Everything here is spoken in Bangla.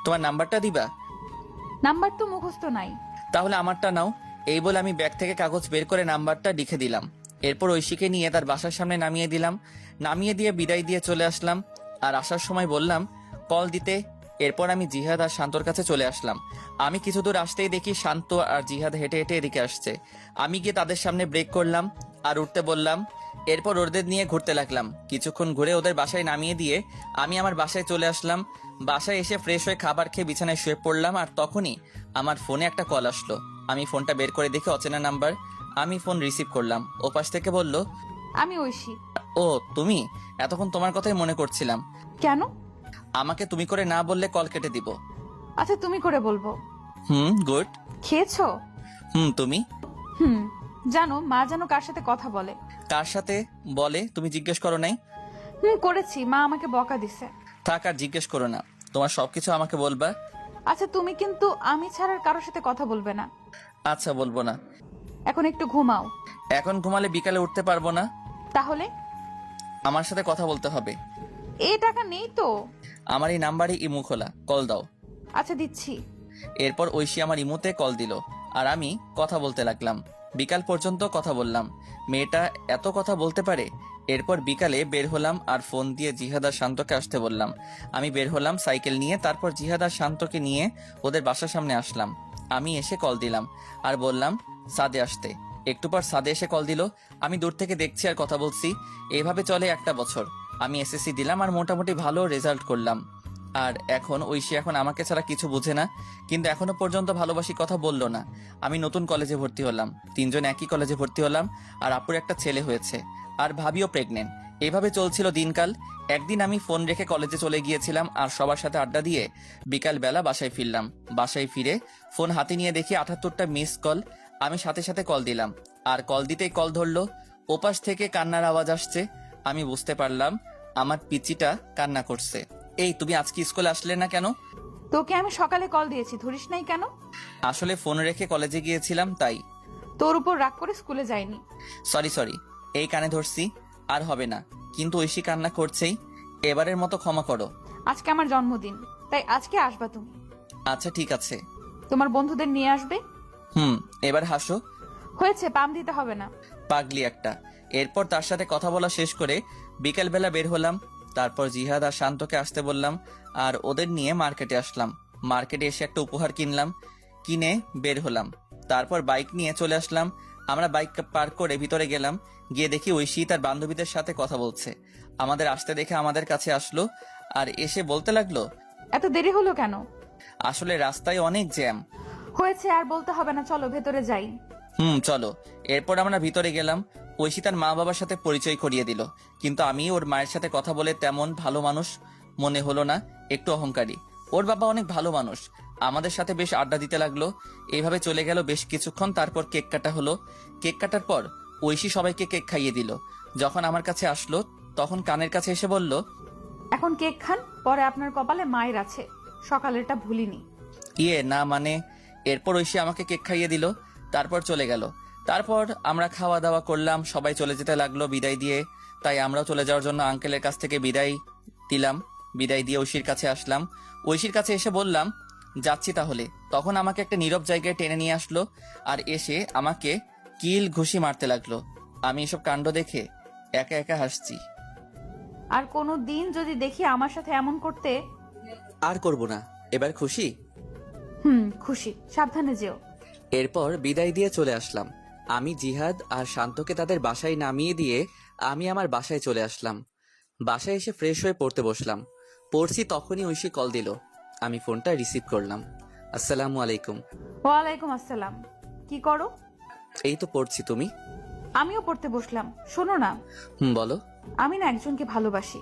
তোমার নাম্বারটা দিবা? নাম্বার তো মুখস্থ নাই। তাহলে আমারটা নাও। এই বলে আমি ব্যাগ থেকে কাগজ বের করে নাম্বারটা লিখে দিলাম। এরপর ঐশীকে নিয়ে তার বাসার সামনে নামিয়ে দিলাম। নামিয়ে দিয়ে বিদায় দিয়ে চলে আসলাম। আর আসার সময় বললাম কল দিতে। এরপর আমি জিহাদ আর শান্তর কাছে চলে আসলাম। আমি কিছু দূর আসতেই দেখি শান্ত আর জিহাদ হেঁটে হেঁটে এদিকে আসছে। আমি গিয়ে তাদের সামনে ব্রেক করলাম আর উঠতে বললাম। এরপর ওদের নিয়ে ঘুরতে লাগলাম। কিছুক্ষণ ঘুরে ওদের বাসায় নামিয়ে দিয়ে আমি আমার বাসায় চলে আসলাম। বাসায় এসে ফ্রেশ হয়ে খাবার খেয়ে বিছানায় শুয়ে পড়লাম। আর তখনই আমার ফোনে একটা কল আসলো। আমি ফোনটা বের করে দেখি অচেনা নাম্বার। আমি ফোন রিসিভ করলাম। ওপাশ থেকে বলল, আমি ঐশী। ও তুমি? এতক্ষণ তোমার কথাই মনে করছিলাম। কেন? আমাকে তুমি করে না বললে কল কেটে দিব। আচ্ছা তুমি করে বলবো। গুড। খেয়েছো? তুমি? হুম। জানো মা যেন কার সাথে কথা বলে। কার সাথে বলে তুমি জিজ্ঞেস করো নাই? করেছি, মা আমাকে বকা দিছে। থাক আর জিজ্ঞেস করো না, তোমার সবকিছু আমাকে বলবা। আচ্ছা তুমি কিন্তু আমি ছাড়ার কারোর সাথে কথা বলবে না। আচ্ছা বলবো না। এখন একটু ঘুমাও। এখন ঘুমালে বিকালে উঠতে পারবো না। তাহলে? আমার সাথে কথা বলতে হবে। এই টাকা নেই তো। আমার এই নাম্বারে ইমো খোলা, কল দাও। আচ্ছা দিচ্ছি। এরপর ঐশী আমার ইমোতে কল দিল আর আমি কথা বলতে লাগলাম। বিকাল পর্যন্ত কথা বললাম। মেয়েটা এত কথা বলতে পারে। এরপর বিকালে বের হলাম আর ফোন দিয়ে জিহাদ আর শান্তকে আসতে বললাম। আমি বের হলাম সাইকেল নিয়ে। তারপর জিহাদ আর শান্তকে নিয়ে ওদের বাসার সামনে আসলাম। আমি এসে কল দিলাম আর বললাম সাদে আসতে। একটু পর সাদে এসে কল দিল। আমি দূর থেকে দেখছি আর কথা বলছি। এইভাবে চলে একটা বছর। আমি এসএসসি দিলাম আর মোটামুটি ভালো রেজাল্ট করলাম। আর এখন ঐশী এখন আমাকে ছাড়া কিছু বুঝে না। কিন্তু এখনো পর্যন্ত ভালোবাসি কথা বললো না। আমি নতুন কলেজে ভর্তি হলাম, তিনজন একই কলেজে ভর্তি হলাম। আর আপুর একটা ছেলে হয়েছে আর ভাবিও প্রেগনেন্ট। এভাবে চলছিল দিনকাল। একদিন আমি ফোন রেখে কলেজে চলে গিয়েছিলাম আর সবার সাথে আড্ডা দিয়ে বিকাল বেলা বাসায় ফিরলাম। বাসায় ফিরে ফোন হাতে নিয়ে দেখি 78টা মিস কল। আমি সাথে সাথে কল দিলাম আর কল দিতেই কল ধরলো। ওপাশ থেকে কান্নার আওয়াজ আসছে। আমি বুঝতে পারলাম আমার পিচিটা কান্না করছে। এই তুমি আজকে স্কুলে আসলে না কেন? তোকে আমি সকালে কল দিয়েছি, ধরিস নাই কেন? আসলে ফোন রেখে কলেজে গিয়েছিলাম তাই। তোর উপর রাগ করে স্কুলে যাইনি। সরি। এই কানে ধরছি, আর হবে না। কিন্তু ঐশী কান্না করছেই। এবারের মতো ক্ষমা করো। আজকে আমার জন্মদিন, তাই আজকে আসবা তুমি। আচ্ছা ঠিক আছে। তোমার বন্ধুদের নিয়ে আসবে। এবার হাসো। হয়েছে, পাম দিতে হবে না। পাগলি একটা। এরপর তার সাথে কথা বলা শেষ করে বিকেলবেলা বের হলাম। তারপর জিহাদ আর শান্তকে আসতে বললাম আর ওদের নিয়ে মার্কেটে আসলাম। মার্কেটে এসে একটা উপহার কিনলাম, কিনে বের হলাম। তারপর বাইক নিয়ে চলে আসলাম। আমরা বাইক পার্ক করে ভিতরে গেলাম। গিয়ে দেখি ঐশী তার বান্ধবীদের সাথে কথা বলছে। আমাদের আসতে দেখে আমাদের কাছে আসলো আর এসে বলতে লাগলো, এত দেরি হলো কেন? আসলে রাস্তায় অনেক জ্যাম। হয়েছে, আর বলতে হবে না, চলো ভেতরে যাই। চলো। এরপর আমরা ভিতরে গেলাম। ঐশী তার মা বাবার সাথে পরিচয় করিয়ে দিল। কিন্তু আমি ওর মায়ের সাথে কথা বলে তেমন ভালো মানুষ মনে হলো না, একটু অহংকারী। ওর বাবা অনেক ভালো মানুষ। আমাদের সাথে বেশ আড্ডা দিতে লাগলো। এইভাবে চলে গেল বেশ কিছুক্ষণ। তারপর কেক কাটা হলো। কেক কাটার পর ঐশী সবাইকে কেক খাইয়ে দিল। যখন আমার কাছে আসলো তখন কানের কাছে এসে বলল, এখন কেক খান, পরে আপনার কপালে মায়ের আছে। সকালেরটা ভুলিনি। না মানে। এরপর ঐশী আমাকে কেক খাইয়ে দিল। তারপর চলে গেল। তারপর আমরা খাওয়া দাওয়া করলাম। সবাই চলে যেতে লাগলো বিদায় দিয়ে। তাই আমরাও চলে যাওয়ার জন্য আঙ্কেলের কাছ থেকে বিদায় দিলাম। বিদায় দিয়ে ঐশীর কাছে আসলাম। ঐশীর কাছে এসে বললাম যাচ্ছি তাহলে। তখন আমাকে একটা নীরব জায়গায় টেনে নিয়ে আসলো আর এসে আমাকে কিল ঘুষি মারতে লাগলো। আমি এসব কাণ্ড দেখে একা একা হাসছি। আর কোনো দিন যদি দেখি আমার সাথে এমন করতে। আর করব না। এবার খুশি? খুশি। সাবধানে যেও। এরপর বিদায় দিয়ে চলে আসলাম। আমি জিহাদ আর শান্তকে তাদের বাসায় নামিয়ে দিয়ে আমি আমার বাসায় চলে আসলাম। বাসায় এসে ফ্রেশ হয়ে পড়তে বসলাম। পড়ছি তখনই ঐশী কল দিল। আমি ফোনটা রিসিভ করলাম। আসসালামু আলাইকুম। ওয়ালাইকুম আসসালাম। কি করো? এই তো পড়ছি। তুমি? আমিও পড়তে বসলাম। শোনো না, বলো। আমি না একজনকে ভালোবাসি।